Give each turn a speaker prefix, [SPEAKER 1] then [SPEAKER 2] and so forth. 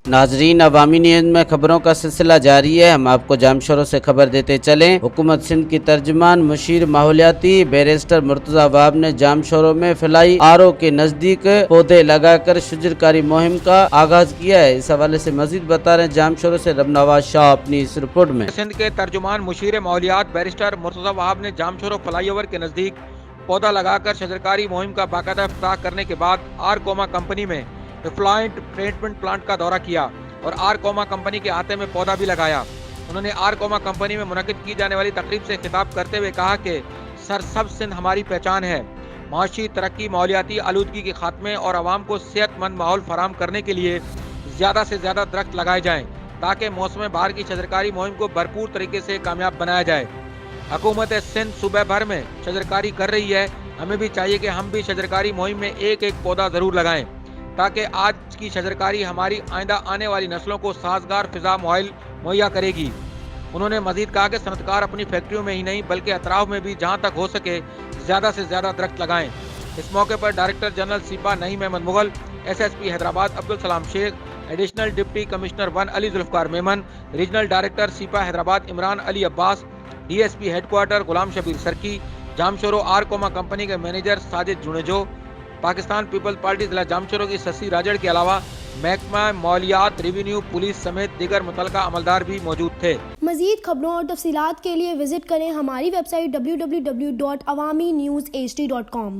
[SPEAKER 1] ناظرین، عوامی نیوز میں خبروں کا سلسلہ جاری ہے۔ ہم آپ کو جام شوروں سے خبر دیتے چلیں۔ حکومت سندھ کی ترجمان مشیر ماحولیاتی بیرسٹر مرتضی وہاب نے جام شوروں میں فلائی آرو کے نزدیک پودے لگا کر شجرکاری مہم کا آغاز کیا ہے۔ اس حوالے سے مزید بتا رہے ہیں جام شوروں سے ربنواز شاہ اپنی اس رپورٹ میں۔
[SPEAKER 2] سندھ کے ترجمان مشیر ماحولیات بیرسٹر مرتضی وہاب نے جام شورو فلائی اوور کے نزدیک پودا لگا کر شجرکاری مہم کا باقاعدہ افتتاح کرنے کے بعد آرکوما کمپنی میں افلوئنٹ ٹریٹمنٹ پلانٹ کا دورہ کیا اور آرکوما کمپنی کے احاطے میں پودا بھی لگایا۔ انہوں نے آرکوما کمپنی میں منعقد کی جانے والی تقریب سے خطاب کرتے ہوئے کہا کہ سرسبز سندھ ہماری پہچان ہے۔ معاشی ترقی، ماحولیاتی آلودگی کے خاتمے اور عوام کو صحت مند ماحول فراہم کرنے کے لیے زیادہ سے زیادہ درخت لگائے جائیں تاکہ موسم بہار کی شجرکاری مہم کو بھرپور طریقے سے کامیاب بنایا جائے۔ حکومت سندھ صوبہ بھر میں شجرکاری کر رہی ہے، ہمیں بھی چاہیے کہ ہم بھی شجرکاری مہم میں ایک ایک پودا ضرور لگائیں تاکہ آج کی شجرکاری ہماری آئندہ آنے والی نسلوں کو سازگار فضا مہیا کرے گی۔ انہوں نے مزید کہا کہ صنعت کار اپنی فیکٹریوں میں ہی نہیں بلکہ اطراف میں بھی جہاں تک ہو سکے زیادہ سے زیادہ درخت لگائیں۔ اس موقع پر director general SEPA Naeem Ahmed Mughal, S S P Hyderabad Abdussalam Shaikh, additional deputy commissioner 1 Ali Zulfiqar Memon, regional director SEPA Hyderabad Imran Ali Abbas, D S P head quarter Ghulam Shabbir Sarki, Jamshoro آرکوما کمپنی کے مینیجر ساجد جونیجو، پاکستان پیپلز پارٹی ضلع جام شورو کی سسی راجڑ کے علاوہ محکمہ ماحولیات، ریونیو، پولیس سمیت دیگر متعلقہ عملدار بھی موجود تھے۔
[SPEAKER 3] مزید خبروں اور تفصیلات کے لیے وزٹ کریں ہماری ویب سائٹ www.awamiNewsHD.com۔